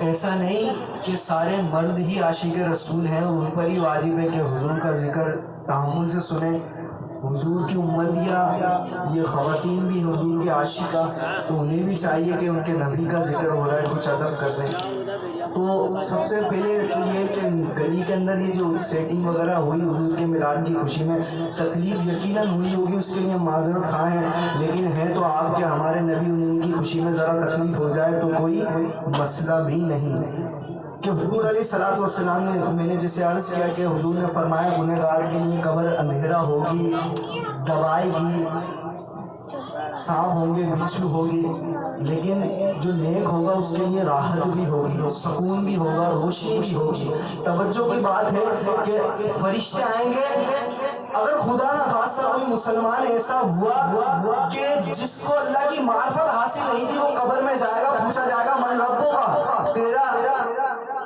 ایسا نہیں کہ سارے مرد ہی عاشق رسول ہیں اور ان پر ہی واجب ہے کہ حضور کا ذکر تحمل سے سنیں. حضور کی امت یا یہ خواتین بھی حضور کے عاشقہ، تو انہیں بھی چاہیے کہ ان کے نبی کا ذکر ہو رہا ہے کچھ ادب کر دیں. تو سب سے پہلے یہ کہ گلی کے اندر یہ جو سیٹنگ وغیرہ ہوئی حضور کے میلاد کی خوشی میں، تکلیف یقیناً ہوئی ہوگی، اس کے لیے معذرت خواہ ہیں، لیکن ہے تو آپ کے ہمارے نبی، ان کی خوشی میں ذرا تکلیف ہو جائے تو کوئی مسئلہ بھی نہیں. کہ حضور علیہ الصلوۃ والسلام نے، میں نے جسے عرض کیا کہ حضور نے فرمایا گنہگار کے لیے قبر اندھیرا ہوگی، دبائے گی، سانپ ہوں گے، بچھو ہوگی، لیکن جو نیک ہوگا اس کے لیے راحت بھی ہوگی، سکون بھی ہوگا، روشنی بھی ہوگی. توجہ کی بات ہے کہ فرشتے آئیں گے. اگر خدا نہ خواستہ کوئی مسلمان ایسا ہوا کہ جس کو اللہ کی معرفت حاصل نہیں تھی، وہ قبر میں جائے گا، پوچھا جائے گا من ربوں کا، تیرا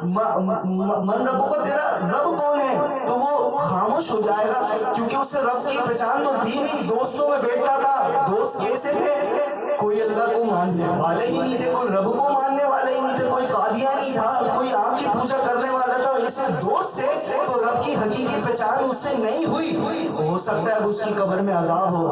من ربوں کا، تیرا رب کون ہے؟ تو وہ خاموش ہو جائے گا، کیونکہ اسے رب کی پہچان تو تھی نہیں. دوستوں میں بیٹھا تھا، دوست کیسے تھے؟ کوئی اللہ کو ماننے والے ہی نہیں تھے، کوئی رب کو ماننے والے ہی نہیں تھے، کوئی قادیانی تھا، کوئی آم کی پوجا کرنے والا تھا. ایسے دوست تھے تو رب کی حقیقی پہچان اس سے نہیں ہوئی. ہو سکتا ہے اس کی قبر میں عذاب ہو.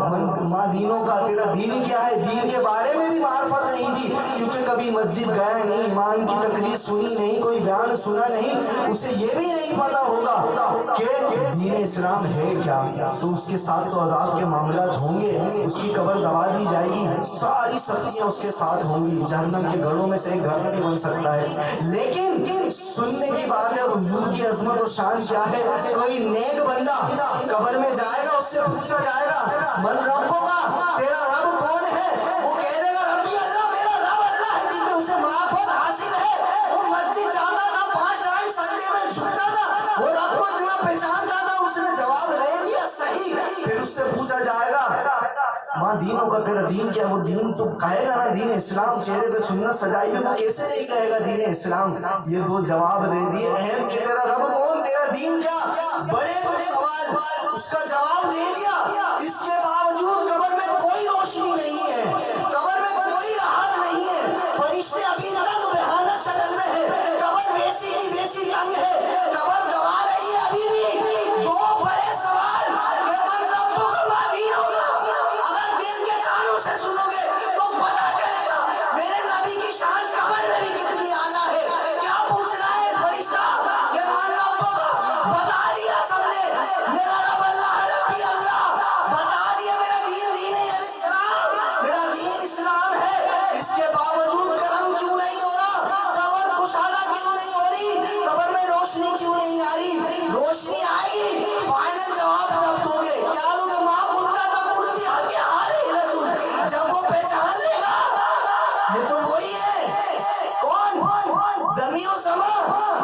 ماں دینوں کا، تیرا دین کیا ہے؟ دین کے بارے میں بھی معرفت نہیں تھی، کیونکہ کبھی مسجد گیا نہیں، ایمان کی تقریر سنی نہیں، کوئی بیان سنا نہیں. اسے یہ بھی نہیں پتا ہوگا کہ دین اسلام ہے کیا. تو اس کے ساتھ تو عذاب کے معاملات ہوں گے. اس کی قبر دبا دی جائے گی، ساری سختیاں اس کے ساتھ ہوں گی. جہنم کے گھروں میں سے ایک گھر بھی بن سکتا ہے. لیکن سننے کی بات ہے حضور کی عظمت و شان کیا ہے. کوئی نیک بندہ قبر میں جائے گا، اس سے پوچھا جائے گا من ربوں کا، تیرا رب کون ہے؟ وہ کہہ دے گا ربی اللہ، میرا رب اللہ ہے، کیونکہ اسے معرفت حاصل ہے. وہ مسجد جاتا تھا، 5 ٹائم سجدے میں جھکتا تھا، وہ رب کو اتنا پہچانتا تھا. اس نے جواب دے دیا صحیح. پھر اس سے پوچھا جائے گا ماں دینوں کا، تیرا دین کیا؟ وہ دین تو کہے گا نا دین اسلام. چہرے پہ سنت سجائی ہوئی، وہ کیسے نہیں کہے گا دین اسلام؟ یہ دو جواب دے دیے اہم کہ تیرا رب کون، تیرا دین کیا. بڑے بڑے سوال، اس کا جواب دے دیا. اس کے باوجود قبر میں کوئی روشنی نہیں ہے، قبر میں کوئی راحت نہیں ہے. فرشتے ابھی تک بہانت شکل میں ہے، قبر ویسی کی ویسی تنگ ہے، قبر گوا رہی ہے ابھی بھی. دو بڑے سوال کہ من ربوں کا، ماں دینوں کا. اگر دل کے کانوں سے سنو گے تو پتا چلے گا میرے نبی کی شان قبر میں بھی کتنی اعلیٰ ہے. کیا پوچھنا ہے فرشتہ کہ من ربوں کا؟ بتا دیا سب نے، میرا رب اللہ ہے، ربی اللہ. بتا دیا میرا دین دین اسلام، میرا دین اسلام ہے. اس کے باوجود کرم کیوں نہیں ہو رہا؟ قبر کشادہ کیوں نہیں ہو رہی؟ قبر میں روشنی کیوں نہیں آ رہی؟ روشنی آئے گی، فائنل جواب جب دو گے. کیا دو گے؟ ماں کنتا تھا پوچھتی حق حال رسول. جب وہ پہچان لے گا یہ تو وہی ہے. کون؟ زمین و سما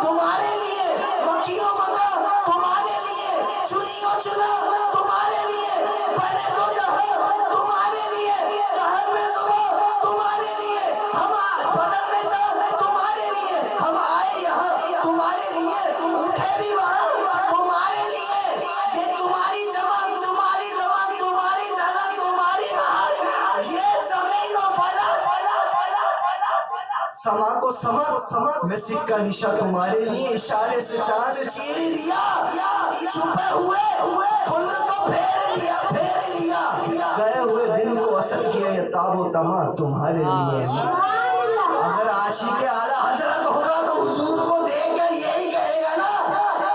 تمہارے لیے، مکی و مکہ تمہارے لیے، چنی و چنا تمہارے لیے، بنے دو جہاں تمہارے لیے، جہن میں صبح تمہارے لیے، ہم بدن میں چل تمہارے لیے، ہم آئے یہاں تمہارے لیے، اٹھے بھی وہاں تمہارے لیے. یہ تمہاری جوان، تمہاری زبان، تمہاری جھلک، تمہاری بہار، یہ زمین و فلک، سما کو سما میں سکہ نشا تمہارے لیے، اشارے سے چاند چیر دیا، چھپے ہوئے کھل کو پھیر لیا، گئے ہوئے دن کو اثر کیا، یہ تاب و تما تمہارے لیے. اگر عاشق اعلیٰ حضرت ہوگا تو حضور کو دیکھ کر یہی کہے گا نا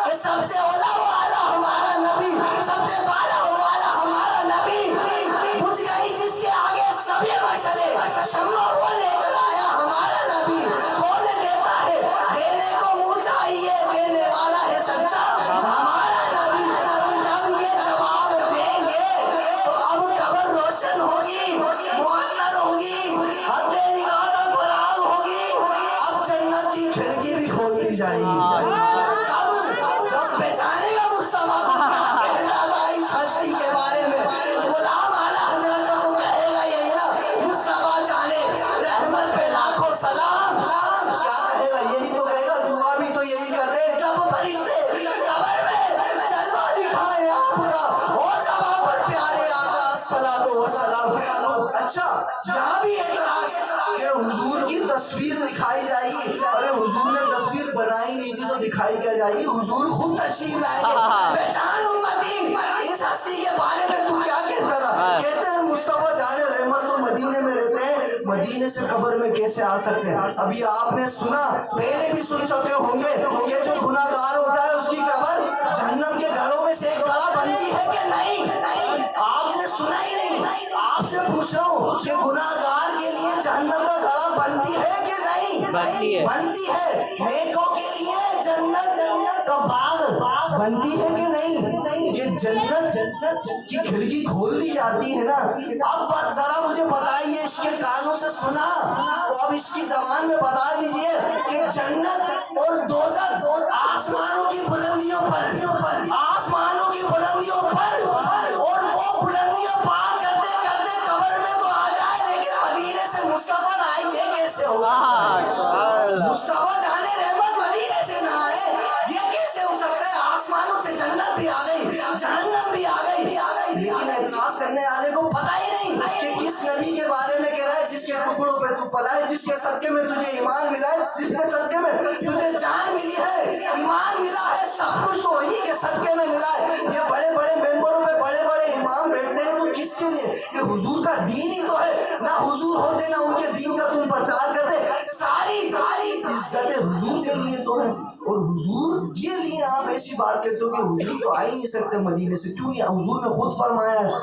کہ سب سے اولا والا ہمارا نبی، سب سے بالا والا ہمارا نبی. بجھ گئی جس کے آگے سبھی مسئلے، شمع وہ لے کر آیا ہمارا نبی. کون دیتا ہے؟ دینے کو منہ چاہیے، دینے والا ہے سچا ہمارا نبی. جب یہ جواب دیں گے تو اب قبر روشن ہوگی، معطر ہوگی، حد نگاہ فراغ ہوگی. اب جنت کی کھڑکی بھی کھولتی جائے گی. جب پہچانے گا مصطفیٰ کو کیا کہتا تھا اس ہستی کے بارے میں، غلام اعلیٰ حضرت کو کہے گا یہی نا، مصطفیٰ جانے رحمت پہ لاکھوں سلام. کیا کہے گا؟ یہی تو کہے گا. دعا بھی تو یہی کرتے جب فرشتے قبر میں جلوہ دکھائے آپ کا، ہو سبا پر پیارے آقا الصلاۃ والسلام. اچھا یہاں بھی اعتراض کہ حضور کی تصویر دکھائی جائے گی. ارے حضور सिखाई क्या जाएगी, हुजूर खुद तशरीफ लाएंगे। पहचान उम्मती, इस हस्ती के बारे में तू क्या कहता था? कहते हैं मुस्तफा जाने रहमत तो मदीने में रहते हैं, मदीने से कब्र में कैसे आ सकते हैं? अभी आपने सुना, पहले भी सुन चुके होंगे कि जो गुनाहगार होता है उसकी कब्र जहन्नम के घड़ों में से एक गड़ा बनती है कि नहीं? आपने सुना ही नहीं। आपसे पूछ रहा हूँ कि गुनाहगार के लिए जहन्नम का घड़ा बनती है कि नहीं? बनती है। नेकों के लिए जन्नत का बाग बनती है कि नहीं? ये जन्नत की खिड़की खोल दी जाती है ना। अब जरा मुझे बताइए, इसके कानों से सुना तो अब इसकी जबान में बता दीजिए कि जन्नत और दोज़ख आसमानों की बुलंदियों पर, आसमानों की बुलंदियों पर, और वो बुलंदियां पार करते करते कब्र में तो आ जाए, लेकिन मदीने से मुस्तफा ना आई, ये कैसे हो सकता है? मुस्तफा जाने रहमत मदीने से ना आए, ये कैसे हो सकता है? आसमानों से जन्नत भी आ गई, जहन्नम भी आ गई, लेकिन एतराज करने वाले को पता ही नहीं कि किस नबी के बारे में कह रहा है जिसके टुकड़ों पे तू पला है, जिसके सदके में तुझे ईमान मिला है, जिसके सदके में तुझे जान मिली है, ईमान मिला है, सब कुछ तो वही के सदके में मिला है। ये बड़े बड़े मेंबरों पे बड़े बड़े इमाम बैठते हैं तो किसके लिए? ये हुजूर का दीन ही तो है ना। हुजूर होते ना उनके दीन का तुम प्रचार करते। सारी इज्जतें हुजूर के लिए तो है, और हुजूर के लिए आप ऐसी बात कहते हो कि हुजूर तो आ ही नहीं सकते मदीने से। क्यों नहीं? हुजूर ने खुद फरमाया है,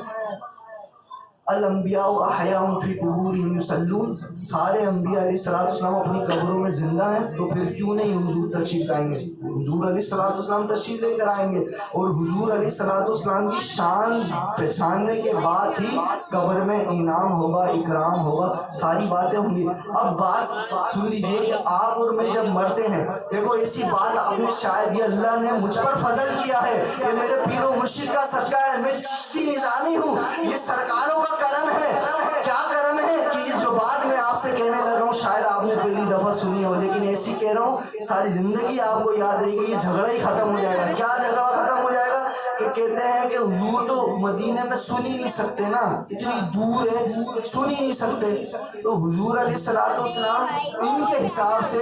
अल अंबिया व अहयाउन फी कुबूरिहिम युसल्लून, सारे अंबिया अलैहिस्सलाम अपनी कब्रों में जिंदा हैं, तो फिर क्यों नहीं हुजूर तशरीफ लाएंगे? हुजूर अलैहिस्सलाम तशरीफ लेकर आएंगे, और हुजूर अलैहिस्सलाम की शान पहचानने के बाद ही कब्र में इनाम होगा, इकराम होगा, सारी बातें होंगी। अब बात सुन लीजिए कि आप और मैं जब मरते हैं, देखो ऐसी बात आपने शायद ये अल्लाह ने मुझ पर फजल किया है, ये मेरे पीरो मुर्शिद का सदका है, मैं चिश्ती निज़ामी हूँ, ये सरकारों का करम है। क्या करम है कि ये जो बात मैं आपसे कहने लगा हूँ शायद आपने पहली दफा सुनी हो, लेकिन ऐसी कह रहा हूँ सारी जिंदगी आपको याद रहेगी। ये झगड़ा ही खत्म हो जाएगा। क्या झगड़ा खत्म हो जाएगा? कि कहते हैं कि हुजूर तो मदीने में सुन ही नहीं सकते ना, इतनी दूर है, सुन ही नहीं सकते। तो हुजूर अलैहिस्सलाम इनके हिसाब से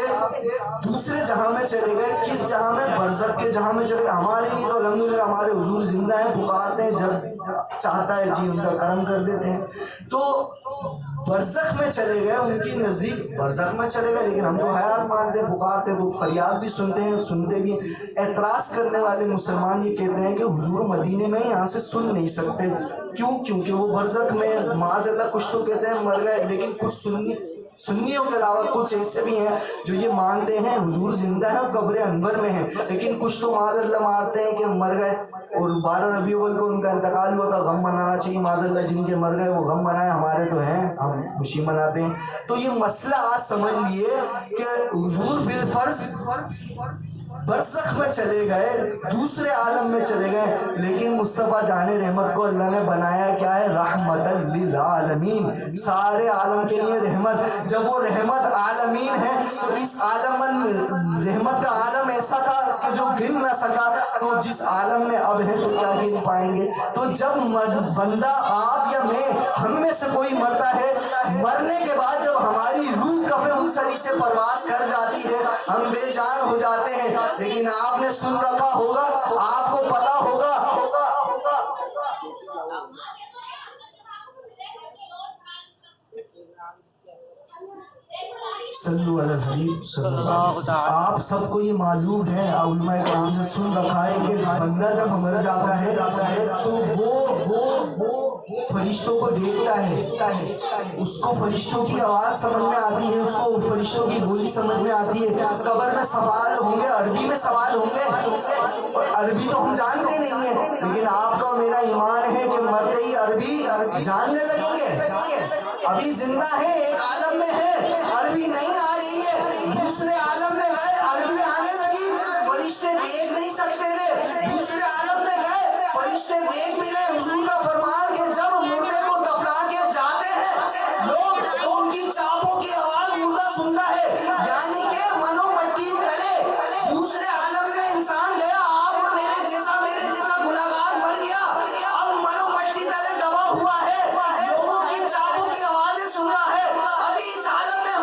दूसरे जहां में चले गए। किस जहां में? बरज़ख के जहां में चले गए। हमारे लिए तो अल्हम्दुलिल्लाह हमारे हुजूर जिंदा है, पुकारते हैं, जब चाहता है जी उनका करम कर देते हैं। तो बरज़ख में चले गए, उनकी नज़दीक बरज़ख में चले गए, लेकिन हम तो हयात मानते हैं, पुकारते तो फरियाद भी सुनते हैं, सुनते भी हैं। एतराज़ करने वाले मुसलमान ये कहते हैं कि हुजूर मदीने में यहाँ से सुन नहीं सकते। क्यों? क्योंकि वो बरज़ख में माज़अल्लाह कुछ तो कहते हैं मर गए, लेकिन कुछ सुन्नियों के अलावा कुछ ऐसे भी हैं जो ये मानते हैं हुजूर जिंदा है और कब्र अनवर में है, लेकिन कुछ तो माज़अल्लाह मारते हैं कि मर गए, और 12 रबीउल को उनका इंतकाल हुआ था, गम मनाना चाहिए। माज़अल्लाह जिनके मर गए वो गम मनाए, हमारे तो हैं, हम खुशी मनाते हैं। तो ये मसला आज समझ लिए कि हुजूर बिलफर्ज बरज़ख में चले गए, दूसरे आलम में चले गए, लेकिन मुस्तफ़ा जाने रहमत को अल्लाह ने बनाया क्या है? रहमतल लिल आलमीन, सारे आलम के लिए रहमत। जब वो रहमत आलमीन है तो इस आलम में रहमत का आलम ऐसा था कि जो गिन ना सका, तो जिस आलम में अब है तो क्या गिन पाएंगे? तो जब बंदा आप या मैं, हम में से कोई मरता है, मरने के बाद जब हमारी रूह कफे मुंसरी से परवास कर जाती है, हम बेजान हो जाते हैं। लेकिन आपने सुन रखा होगा, आपको पता होगा, सल्लल्लाहु अलैहि वसल्लम। आप सबको ये मालूम है, उलमाए किराम से सुन रखा है कि बंदा जब मर जाता है तो वो फरिश्तों को देखता है, उसको फरिश्तों की आवाज़ समझ में आती है, उसको फरिश्तों की बोली समझ में आती है। कब्र में सवाल होंगे, अरबी में सवाल होंगे, और अरबी तो हम जानते नहीं है, लेकिन आपका मेरा ईमान है कि मरते ही अरबी जानने लगेंगे। अभी जिंदा है, एक आलम में है, अरबी नहीं आ रही है, दूसरे आलम में गए, अरबी आने लगी, फरिश्ते देख नहीं सकते थे, दूसरे आलम में गए, फरिश्ते देख भी रहे। हुजूर का फरमान कि जब मुर्दे को दफना के जाते हैं लोग, तो उनकी चापों की आवाज मुर्दा सुनता है, यानी कि मनो मट्टी तले दूसरे आलम में इंसान गया, आप और मेरे जैसा गुनाहगार मर गया, अब मनो मट्टी तले दबा हुआ है, लोगों की चापों की आवाजें सुन रहा है। अभी इस आलम में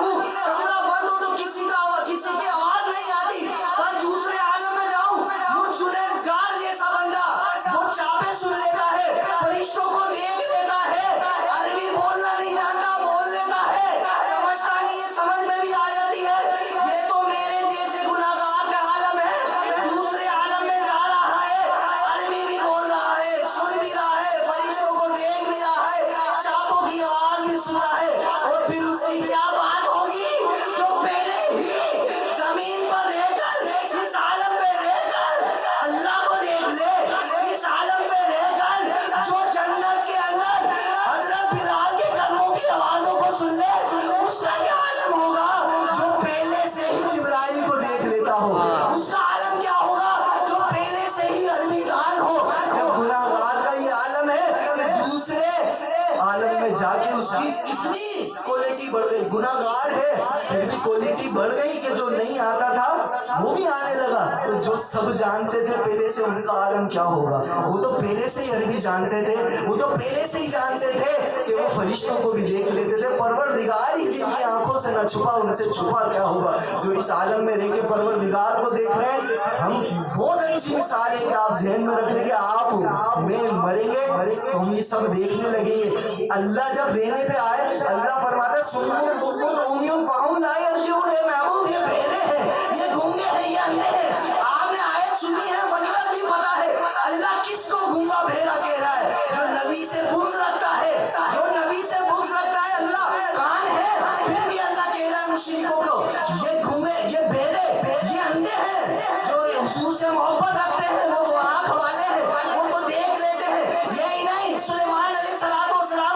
क्वालिटी बढ़ गई कि जो नहीं आता था वो भी आने लगा। तो जो सब जानते थे पहले से उनका आलम क्या होगा, वो तो पहले से ही अरबी जानते थे, वो तो पहले से ही जानते थे कि वो फरिश्तों को भी देख लेते थे। परवरदिगार ही जिनकी आंखों से न छुपा उनसे छुपा क्या होगा। जो इस आलम में रह के परवरदिगार को देख रहे हैं, हम बहुत अच्छी मिसाल है कि आप ज़हन में रख लेंगे, आप में मरेंगे तो हम ये सब देखने लगेंगे। अल्लाह जब रहने पे आए, अल्लाह फरमाता सुन्नुन सुन्नुन उम्युन फहुम ला यरजिऊन, हे महबूब ये बहरे हैं, ये गूंगे हैं, ये अंधे हैं। आपने आयत सुनी है, मतलब भी पता है अल्लाह किसको गूंगा बहरा कह रहा है। जो नबी से बुग़्ज़ रखता है, जो नबी से बुग़्ज़ रखता है, अल्लाह कान है, फिर भी अल्लाह कह रहा है मुश्रिकों को ये गूंगे, ये बहरे, ये अंधे हैं। जो हुजूर से मोहब्बत रखते हैं वो तो आँख वाले हैं, वो तो देख लेते हैं। यही नहीं, सुलेमान अलैहिस्सलाम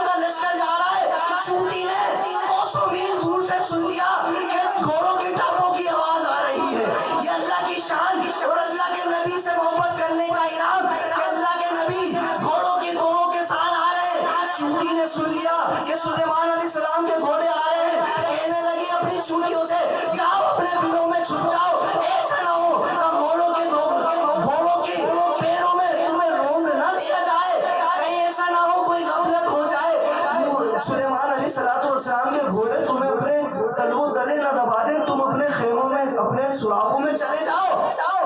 का लश्कर जा रहा है, चूंटी ने कोसों मील दूर से सुन लिया कि घोड़ों की टापों की आवाज आ रही है। ये अल्लाह की शान और अल्लाह के नबी से मोहब्बत करने का इनाम कि अल्लाह के नबी घोड़ों के साथ आ रहे हैं। चूंटी ने सुन लिया कि सुलेमान अलैहिस्सलाम के घोड़े आ रहे हैं, कहने लगी अपनी चूंटियों से जाओ अपने बिलों में छुप जाओ, ऐसा ना हो घोड़ों के पैरों में तुम्हें रोंद ना दिया जाए, कहीं ऐसा ना हो कोई गफलत हो जाए। सुलेमान अलैहिस्सलाम के घोड़े तुम्हें अपने तलवो तले न दबा दें, तुम अपने खेमों में अपने सुराखों में चले जाओ।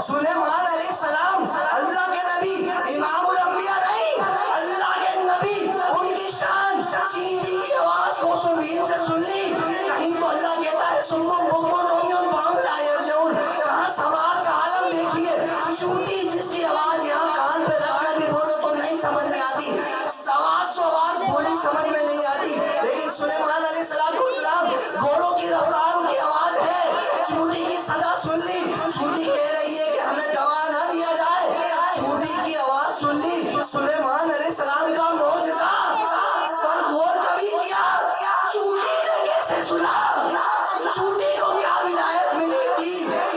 सुलेमान अलैहिस्सलाम अल्लाह के नबी इमामुल अंबिया नहीं, अल्लाह के नबी, उनकी शान चींटी की आवाज को सुमीर से सुन ली। कहीं तो अल्लाह कहता है सुम्मुन बुक्मुन उम्युन फहुम ला यरजिऊन, कहाँ समाज का आलम देखिए। चूंटी जिसकी आवाज यहाँ कान पे रखकर भी बोलो तो नहीं समझ में आती, आवाज बोली समझ में नहीं आती, लेकिन सुलेमान अलैहिस्सलाम घोड़ों की रफ्तार उनकी आवाज है। चूंटी की सदा सुन ली, चूंटी कह रही है कि हमें दवा ना दिया जाए। चूंटी की आवाज सुन ली, सुलेमान अलैहिस्सलाम का मौजज़ा पर गौर कभी किया चूंटी ने कैसे सुना, चूंटी को क्या विलायत मिली थी,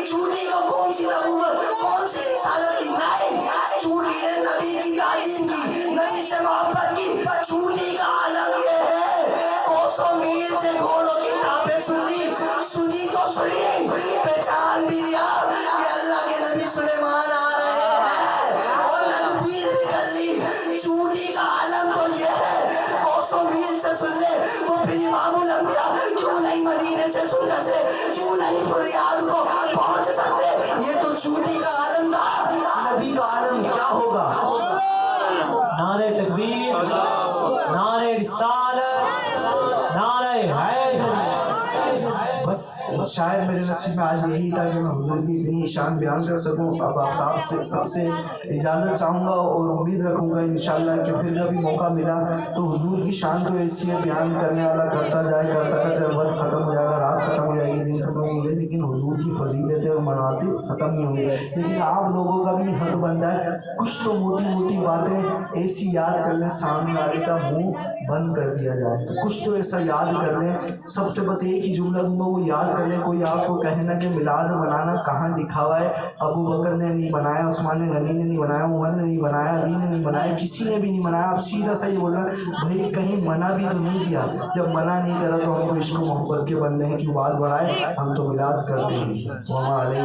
चूंटी को कौन सी नबूवत, कौन सी रिसालत थी। नहीं, चूंटी ने नबी की ताज़ीम की, नबी से मोहब्बत की। चूंटी का आलम ये है, कोसों मील से घोड़ों की टापें सुनी तो सुनी, पहचान भी लिया कि अल्लाह के नबी सुलेमान आ रहे हैं और तकबीर भी कर ली। चूंटी का आलम तो ये है, कोसों मील से सुन ले तो फिर इमामुल अंबिया क्यों नहीं मदीने से सुन सकते, क्यों नहीं फरियाद को पहुंच सकते। ये तो चूंटी का आलम था, नबी का आलम क्या होगा। नारे तकबीर, नारे रिसालत, नारे हैदरी। बस शायद मेरे नसीब में आज यही था कि मैं हुजूर की इतनी शान बयान कर सकूं। अब आप साहब से सबसे इजाज़त चाहूँगा और उम्मीद रखूँगा इंशाअल्लाह कि फिर कभी मौका मिला तो हुजूर की शान को ऐसी बयान करने वाला करता जाए वक्त ख़त्म हो जाएगा, रात ख़त्म हो जाएगी, दिन ख़त्म हो जाएगी, लेकिन हुजूर की फजीलतें और मनातिब ख़त्म नहीं होंगे। लेकिन आप लोगों का भी हक बनता है कुछ तो मोटी मोटी बातें ऐसी याद कर लें, सामने वाले का मुँह बंद कर दिया जाए, तो कुछ तो ऐसा याद कर लें। सबसे बस एक ही जुमला दूंगा, वो याद कर लें। कोई आपको कहना कि मिलाद बनाना कहाँ लिखा हुआ है, अबू बकर ने नहीं बनाया, उस्मान गनी ने नहीं बनाया, उमर ने नहीं बनाया, अली ने नहीं बनाया, किसी ने भी नहीं बनाया। आप सीधा सा ही बोलना भाई कहीं मना भी तो नहीं किया, जब मना नहीं करा तो हमको इश्क मोहब्बत के बंदे हैं की बात बढ़ाए, हम तो मिलाद करते हैं। वहाँ अलैहि